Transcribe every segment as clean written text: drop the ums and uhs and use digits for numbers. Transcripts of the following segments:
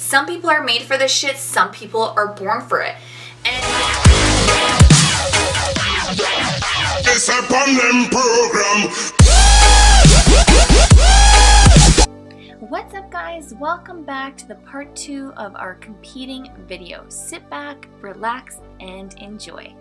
Some people are made for this shit, some people are born for it. And It's a them program. What's up, guys? Welcome back to the part 2 of our competing video. Sit back, relax, and enjoy.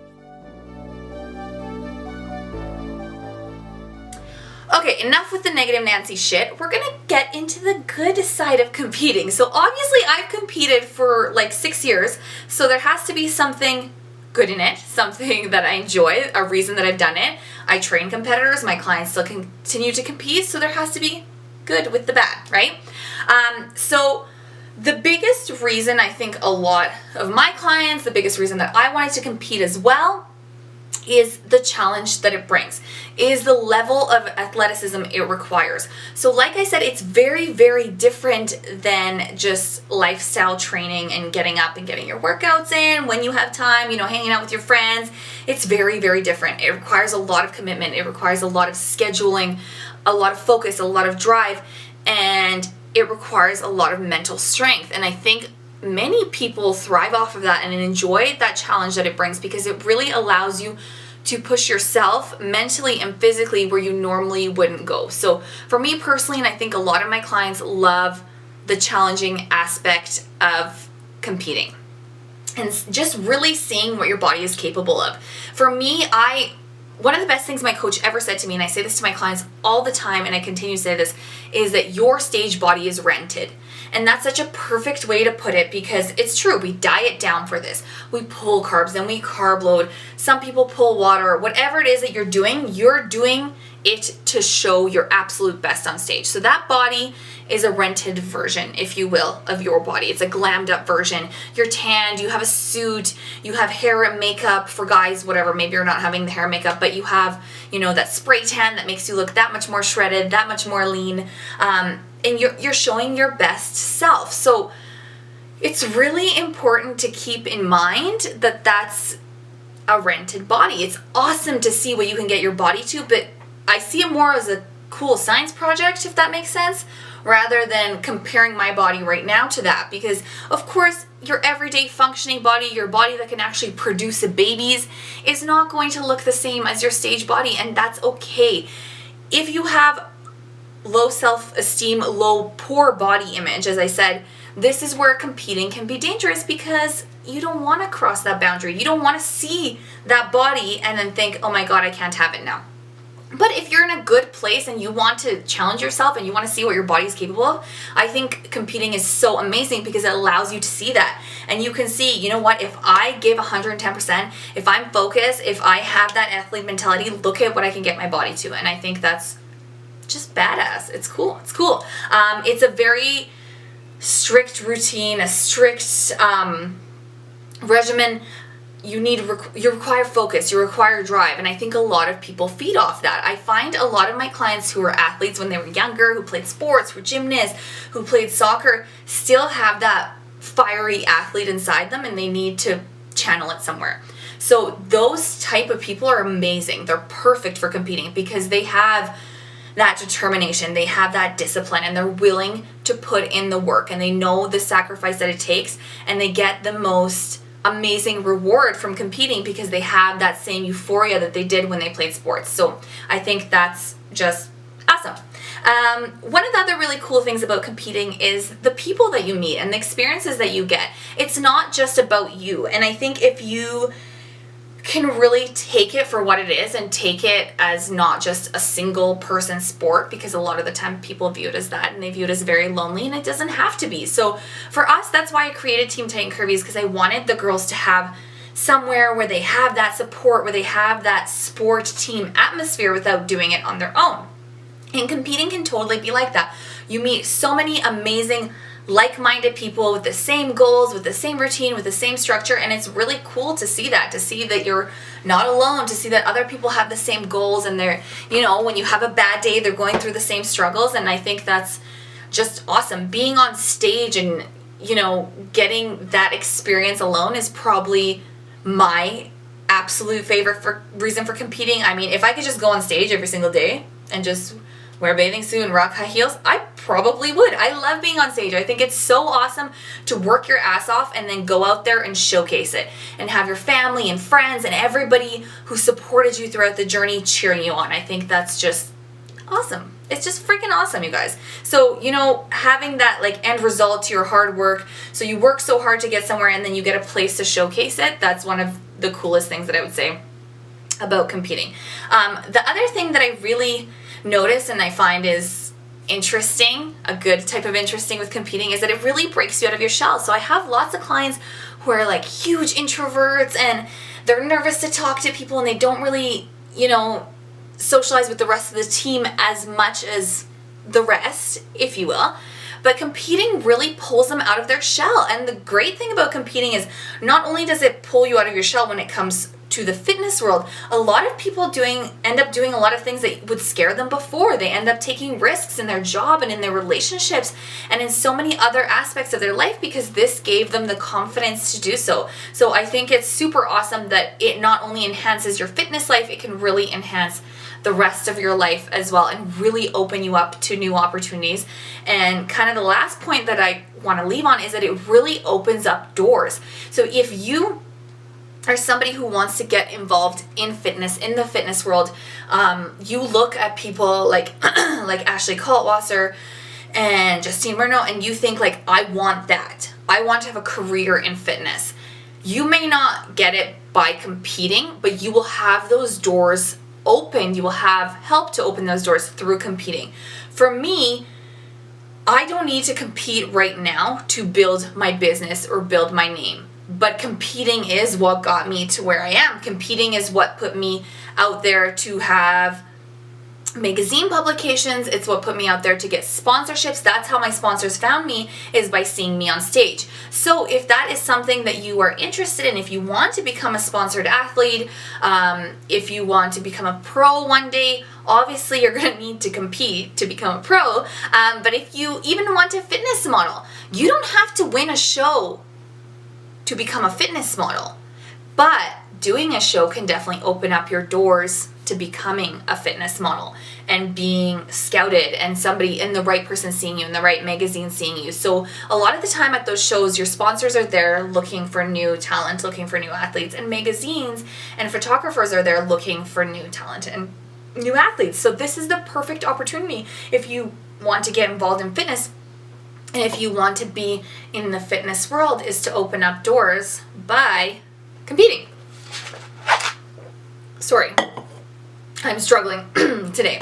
okay, enough with the negative Nancy shit. We're gonna get into the good side of competing. So obviously I've competed for like 6 years, so there has to be something good in it, something that I enjoy, a reason that I've done it. I train competitors, my clients still continue to compete, so there has to be good with the bad, right? So the biggest reason I think a lot of my clients, the biggest reason that I wanted to compete as well, is the challenge that it brings, is the level of athleticism it requires. So like I said, it's very, very different than just lifestyle training and getting up and getting your workouts in when you have time, you know, hanging out with your friends. It's very, very different. It requires a lot of commitment. It requires a lot of scheduling, a lot of focus, a lot of drive, and it requires a lot of mental strength. And I think many people thrive off of that and enjoy that challenge that it brings because it really allows you to push yourself mentally and physically where you normally wouldn't go. So for me personally, and I think a lot of my clients love the challenging aspect of competing and just really seeing what your body is capable of. For me, one of the best things my coach ever said to me, and I say this to my clients all the time, and I continue to say this, is that your stage body is rented. And that's such a perfect way to put it because it's true. We diet down for this. We pull carbs, then we carb load. Some people pull water. Whatever it is that you're doing it to show your absolute best on stage. So that body is a rented version, if you will, of your body. It's a glammed up version. You're tanned, you have a suit, you have hair and makeup for guys, whatever. Maybe you're not having the hair and makeup, but you have, you know, that spray tan that makes you look that much more shredded, that much more lean. And you're showing your best self. So it's really important to keep in mind that that's a rented body. It's awesome to see what you can get your body to, but I see it more as a cool science project, if that makes sense, rather than comparing my body right now to that. Because of course, your everyday functioning body, your body that can actually produce babies, is not going to look the same as your stage body, and that's okay. If you have low self-esteem, poor body image, as I said, this is where competing can be dangerous because you don't want to cross that boundary. You don't want to see that body and then think, oh my God, I can't have it now. But if you're in a good place and you want to challenge yourself and you want to see what your body is capable of, I think competing is so amazing because it allows you to see that. And you can see, you know what, if I give 110%, if I'm focused, if I have that athlete mentality, look at what I can get my body to. And I think that's just badass. It's cool. It's cool. It's a very strict routine, a strict regimen. You require focus, you require drive, and I think a lot of people feed off that. I find a lot of my clients who are athletes when they were younger, who played sports, were gymnasts, who played soccer, still have that fiery athlete inside them and they need to channel it somewhere. So those type of people are amazing. They're perfect for competing because they have that determination, they have that discipline, and they're willing to put in the work, and they know the sacrifice that it takes, and they get the most amazing reward from competing because they have that same euphoria that they did when they played sports. So I think that's just awesome. One of the other really cool things about competing is the people that you meet and the experiences that you get. It's not just about you, and I think if you can really take it for what it is and take it as not just a single person sport, because a lot of the time people view it as that and they view it as very lonely, and it doesn't have to be. So for us, that's why I created Team Tight and Curvy, because I wanted the girls to have somewhere where they have that support, where they have that sport team atmosphere without doing it on their own. And competing can totally be like that. You meet so many amazing like-minded people with the same goals, with the same routine, with the same structure, and it's really cool to see that you're not alone, to see that other people have the same goals, and they're, you know, when you have a bad day, they're going through the same struggles, and I think that's just awesome. Being on stage and, you know, getting that experience alone is probably my absolute favorite reason for competing. I mean, if I could just go on stage every single day and just wear a bathing suit and rock high heels? I probably would. I love being on stage. I think it's so awesome to work your ass off and then go out there and showcase it and have your family and friends and everybody who supported you throughout the journey cheering you on. I think that's just awesome. It's just freaking awesome, you guys. So, you know, having that like end result to your hard work, so you work so hard to get somewhere and then you get a place to showcase it, that's one of the coolest things that I would say about competing. The other thing that I really notice and I find is interesting, a good type of interesting with competing, is that it really breaks you out of your shell. So I have lots of clients who are like huge introverts and they're nervous to talk to people and they don't really, you know, socialize with the rest of the team as much as the rest, if you will. But competing really pulls them out of their shell. And the great thing about competing is not only does it pull you out of your shell when it comes to the fitness world, a lot of people end up doing a lot of things that would scare them before. They end up taking risks in their job and in their relationships and in so many other aspects of their life because this gave them the confidence to do so. So I think it's super awesome that it not only enhances your fitness life, it can really enhance the rest of your life as well and really open you up to new opportunities. And kind of the last point that I want to leave on is that it really opens up doors. So if you are somebody who wants to get involved in fitness, in the fitness world, you look at people like like Ashley Kaltwasser and Justine Murno and you think like, I want that. I want to have a career in fitness. You may not get it by competing, but you will have those doors open. You will have help to open those doors through competing. For me, I don't need to compete right now to build my business or build my name. But competing is what got me to where I am. Competing is what put me out there to have magazine publications. It's what put me out there to get sponsorships. That's how my sponsors found me, is by seeing me on stage. So if that is something that you are interested in, if you want to become a sponsored athlete, if you want to become a pro one day, obviously you're going to need to compete to become a pro. But if you even want to fitness model, you don't have to win a show to become a fitness model, but doing a show can definitely open up your doors to becoming a fitness model and being scouted and somebody and the right person seeing you and the right magazine seeing you. So a lot of the time at those shows, your sponsors are there looking for new talent, looking for new athletes, and magazines and photographers are there looking for new talent and new athletes. So this is the perfect opportunity if you want to get involved in fitness. And if you want to be in the fitness world, is to open up doors by competing. Sorry, I'm struggling today.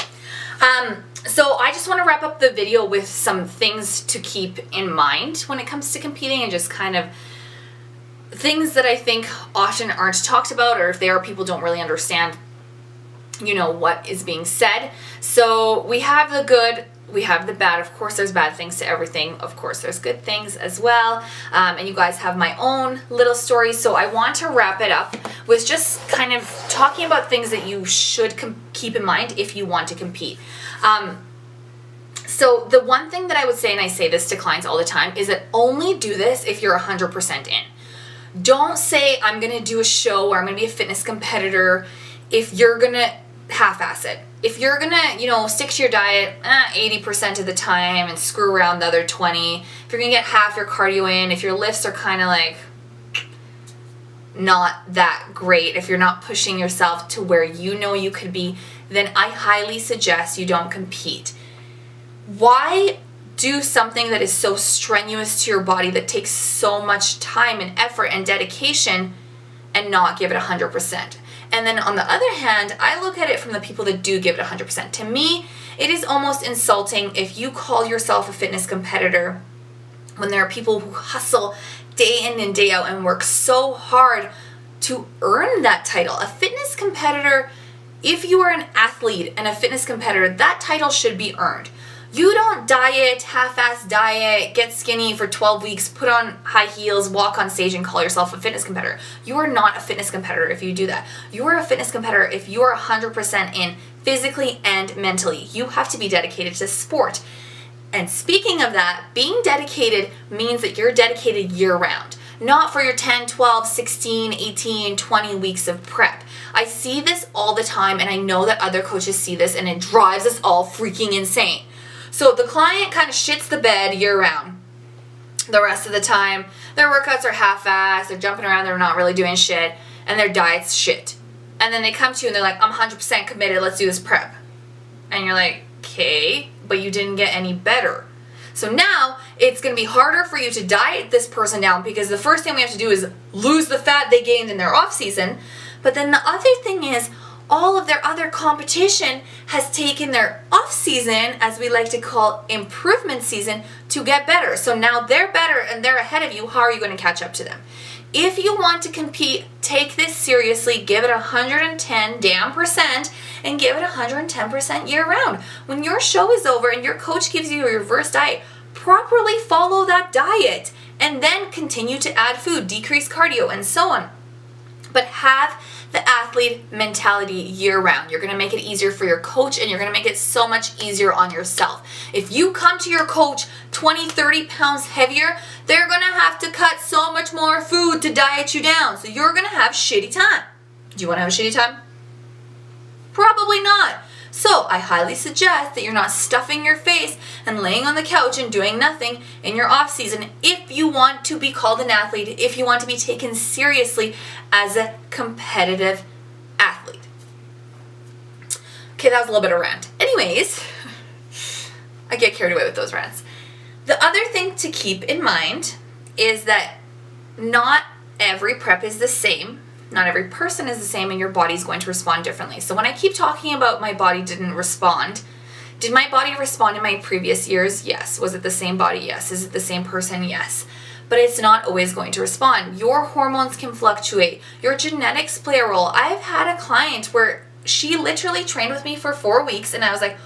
So I just want to wrap up the video with some things to keep in mind when it comes to competing and just kind of things that I think often aren't talked about, or if they are, people don't really understand, you know, what is being said. So we have the good, we have the bad. Of course, there's bad things to everything. Of course, there's good things as well. And you guys have my own little story. So I want to wrap it up with just kind of talking about things that you should keep in mind if you want to compete. So the one thing that I would say, and I say this to clients all the time, is that only do this if you're 100% in. Don't say, I'm going to do a show or I'm going to be a fitness competitor if you're going to half-ass it. If you're going to, you know, stick to your diet 80% of the time and screw around the other 20, if you're going to get half your cardio in, if your lifts are kind of like not that great, if you're not pushing yourself to where you know you could be, then I highly suggest you don't compete. Why do something that is so strenuous to your body, that takes so much time and effort and dedication, and not give it 100%? And then on the other hand, I look at it from the people that do give it 100%. To me, it is almost insulting if you call yourself a fitness competitor when there are people who hustle day in and day out and work so hard to earn that title. A fitness competitor, if you are an athlete and a fitness competitor, that title should be earned. You don't diet, half-ass diet, get skinny for 12 weeks, put on high heels, walk on stage and call yourself a fitness competitor. You are not a fitness competitor if you do that. You are a fitness competitor if you are 100% in physically and mentally. You have to be dedicated to sport. And speaking of that, being dedicated means that you're dedicated year-round. not for your 10, 12, 16, 18, 20 weeks of prep. I see this all the time, and I know that other coaches see this, and it drives us all freaking insane. So the client kind of shits the bed year round. The rest of the time, their workouts are half-assed, they're jumping around, they're not really doing shit, and their diet's shit. And then they come to you and they're like, I'm 100% committed, let's do this prep. And you're like, okay, but you didn't get any better. So now it's going to be harder for you to diet this person down, because the first thing we have to do is lose the fat they gained in their off season. But then the other thing is, all of their other competition has taken their off season, as we like to call improvement season, to get better. So now they're better and they're ahead of you. How are you going to catch up to them? If you want to compete, take this seriously, give it 110 damn percent, and give it 110% year round. When your show is over and your coach gives you a reverse diet, properly follow that diet and then continue to add food, decrease cardio, and so on. But have the athlete mentality year round. You're going to make it easier for your coach, and you're going to make it so much easier on yourself. If you come to your coach 20, 30 pounds heavier, they're going to have to cut so much more food to diet you down. So you're going to have shitty time. Do you want to have a shitty time? Probably not. So I highly suggest that you're not stuffing your face and laying on the couch and doing nothing in your off season if you want to be called an athlete, if you want to be taken seriously as a competitive athlete. Okay, that was a little bit of a rant. Anyways, I get carried away with those rants. The other thing to keep in mind is that not every prep is the same. Not every person is the same, and your body's going to respond differently. So when I keep talking about my body didn't respond, did my body respond in my previous years? Yes. Was it the same body? Yes. Is it the same person? Yes. But it's not always going to respond. Your hormones can fluctuate. Your genetics play a role. I've had a client where she literally trained with me for 4 weeks, and I was like,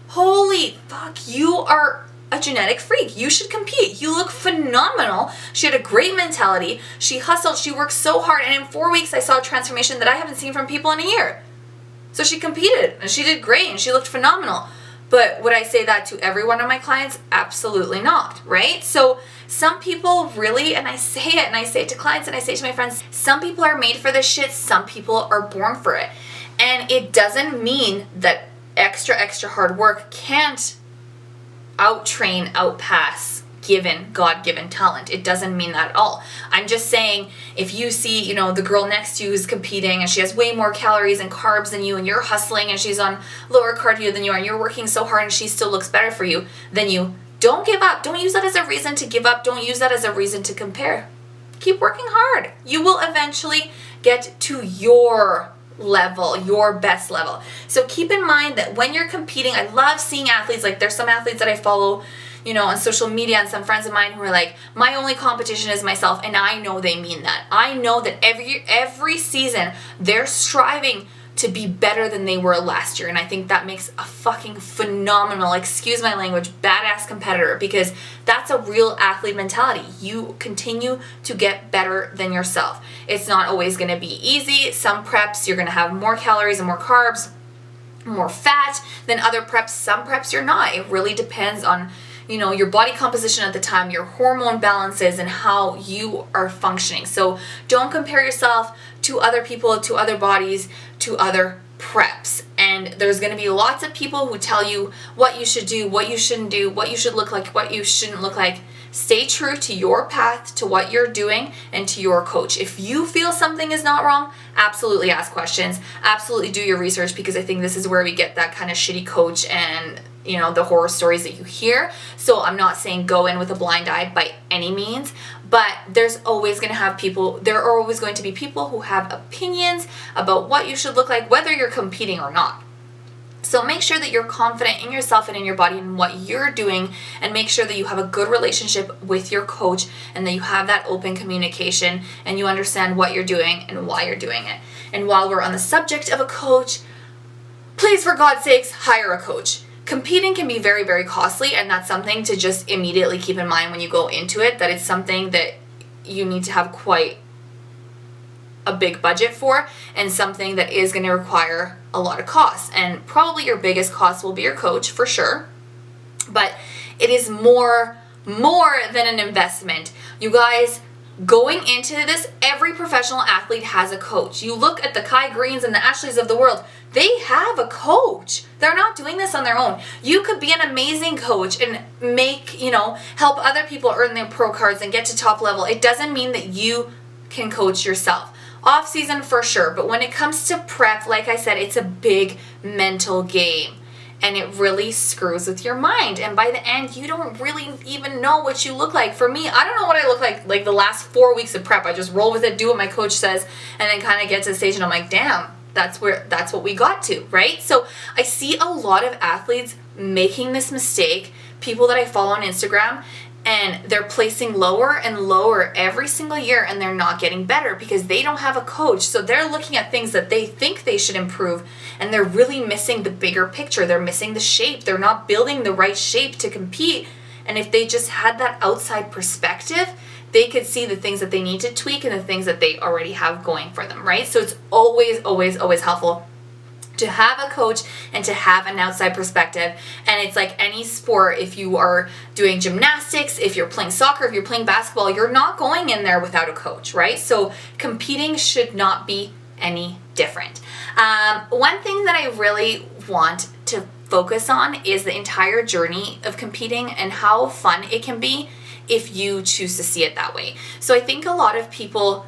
holy fuck, you are a genetic freak. You should compete. You look phenomenal. She had a great mentality. She hustled. She worked so hard. And in 4 weeks, I saw a transformation that I haven't seen from people in a year. So she competed and she did great and she looked phenomenal. But would I say that to every one of my clients? Absolutely not, right? So some people really, and I say it, and I say it to clients, and I say it to my friends, some people are made for this shit. Some people are born for it. And it doesn't mean that extra hard work can't out-train, out-pass God-given talent. It doesn't mean that at all. I'm just saying, if you see, the girl next to you who's competing and she has way more calories and carbs than you, and you're hustling and she's on lower cardio than you are, and you're working so hard and she still looks better for you than you, don't give up. Don't use that as a reason to give up. Don't use that as a reason to compare. Keep working hard. You will eventually get to your level, your best level. So keep in mind that when you're competing, I love seeing athletes, like there's some athletes that I follow, on social media, and some friends of mine who are like, my only competition is myself, and I know they mean that. I know that every season they're striving to be better than they were last year, and I think that makes a fucking phenomenal, excuse my language, badass competitor, because that's a real athlete mentality. You continue to get better than yourself. It's not always going to be easy. Some preps you're going to have more calories and more carbs, more fat than other preps. Some preps you're not. It really depends on your body composition at the time, your hormone balances, and how you are functioning. So don't compare yourself to other people, to other bodies, to other preps. And there's going to be lots of people who tell you what you should do, what you shouldn't do, what you should look like, what you shouldn't look like. Stay true to your path, to what you're doing, and to your coach. If you feel something is not wrong, absolutely ask questions. Absolutely do your research, because I think this is where we get that kind of shitty coach and the horror stories that you hear. So I'm not saying go in with a blind eye by any means, but there are always going to be people who have opinions about what you should look like, whether you're competing or not. So make sure that you're confident in yourself and in your body and what you're doing, and make sure that you have a good relationship with your coach, and that you have that open communication, and you understand what you're doing and why you're doing it. And while we're on the subject of a coach, please, for God's sakes, hire a coach. Competing can be very, very costly, and that's something to just immediately keep in mind when you go into it, that it's something that you need to have quite a big budget for, and something that is going to require a lot of costs. And probably your biggest cost will be your coach, for sure, but it is more than an investment. You guys, Going into this, every professional athlete has a coach. You look at the Kai Greens and the Ashleys of the world, they have a coach. They're not doing this on their own. You could be an amazing coach and make, help other people earn their pro cards and get to top level. It doesn't mean that you can coach yourself. Off season for sure, but when it comes to prep, like I said, it's a big mental game. And it really screws with your mind. And by the end, you don't really even know what you look like. For me, I don't know what I look like the last 4 weeks of prep. I just roll with it, do what my coach says, and then kind of get to the stage and I'm like, damn, that's what we got to, right? So I see a lot of athletes making this mistake, people that I follow on Instagram, and they're placing lower and lower every single year and they're not getting better because they don't have a coach. So they're looking at things that they think they should improve and they're really missing the bigger picture. They're missing the shape. They're not building the right shape to compete. And if they just had that outside perspective, they could see the things that they need to tweak and the things that they already have going for them, right? So it's always, always, always helpful to have a coach and to have an outside perspective. And it's like any sport, if you are doing gymnastics, if you're playing soccer, if you're playing basketball, you're not going in there without a coach, right? So competing should not be any different. One thing that I really want to focus on is the entire journey of competing and how fun it can be if you choose to see it that way. So I think a lot of people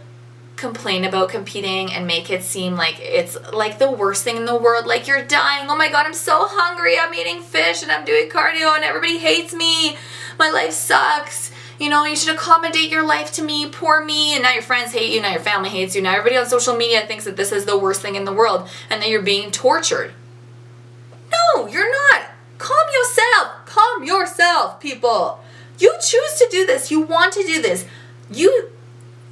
complain about competing and make it seem like it's like the worst thing in the world, like you're dying, oh my god, I'm so hungry, I'm eating fish and I'm doing cardio and everybody hates me, my life sucks, you should accommodate your life to me, poor me, and now your friends hate you, now your family hates you, now everybody on social media thinks that this is the worst thing in the world and that you're being tortured. No, you're not. Calm yourself, people. You choose to do this, you want to do this,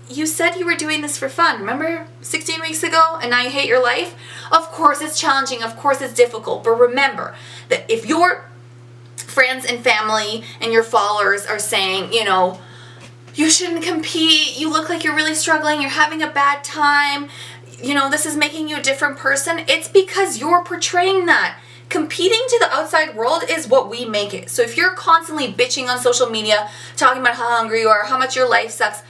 you said you were doing this for fun, remember 16 weeks ago, and now you hate your life? Of course it's challenging, of course it's difficult, but remember that if your friends and family and your followers are saying, you shouldn't compete, you look like you're really struggling, you're having a bad time, this is making you a different person, it's because you're portraying that. Competing to the outside world is what we make it. So if you're constantly bitching on social media, talking about how hungry you are, how much your life sucks,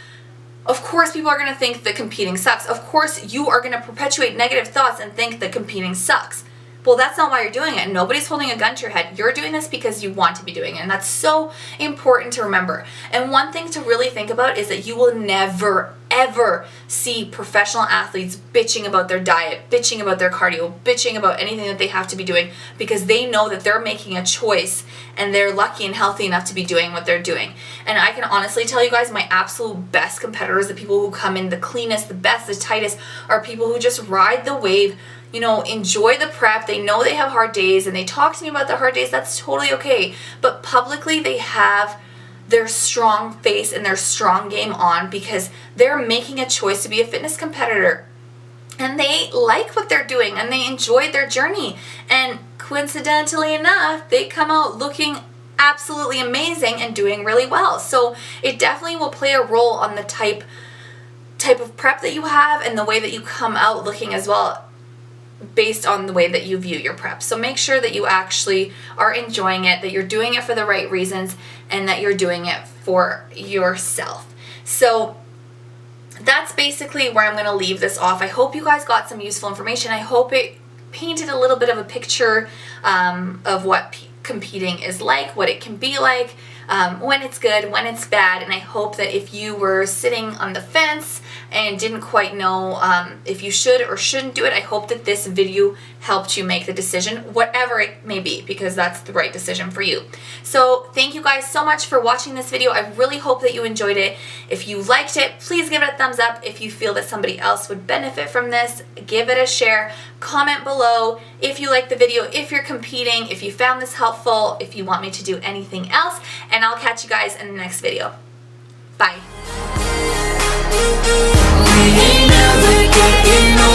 of course people are going to think that competing sucks. Of course you are going to perpetuate negative thoughts and think that competing sucks. Well, that's not why you're doing it. Nobody's holding a gun to your head. You're doing this because you want to be doing it. And that's so important to remember. And one thing to really think about is that you will never, ever see professional athletes bitching about their diet, bitching about their cardio, bitching about anything that they have to be doing because they know that they're making a choice and they're lucky and healthy enough to be doing what they're doing. And I can honestly tell you guys, my absolute best competitors, the people who come in the cleanest, the best, the tightest, are people who just ride the wave, enjoy the prep. They know they have hard days and they talk to me about the hard days. That's totally okay. But publicly they have their strong face and their strong game on because they're making a choice to be a fitness competitor. And they like what they're doing and they enjoyed their journey. And coincidentally enough, they come out looking absolutely amazing and doing really well. So it definitely will play a role on the type of prep that you have and the way that you come out looking as well, based on the way that you view your prep. So make sure that you actually are enjoying it, that you're doing it for the right reasons, and that you're doing it for yourself. So that's basically where I'm going to leave this off. I hope you guys got some useful information. I hope it painted a little bit of a picture of what competing is like, what it can be like, when it's good, when it's bad, and I hope that if you were sitting on the fence and didn't quite know if you should or shouldn't do it, I hope that this video helped you make the decision, whatever it may be, because that's the right decision for you. So thank you guys so much for watching this video. I really hope that you enjoyed it. If you liked it, please give it a thumbs up. If you feel that somebody else would benefit from this, give it a share. Comment below if you liked the video, if you're competing, if you found this helpful, if you want me to do anything else, and I'll catch you guys in the next video. Bye. We ain't never getting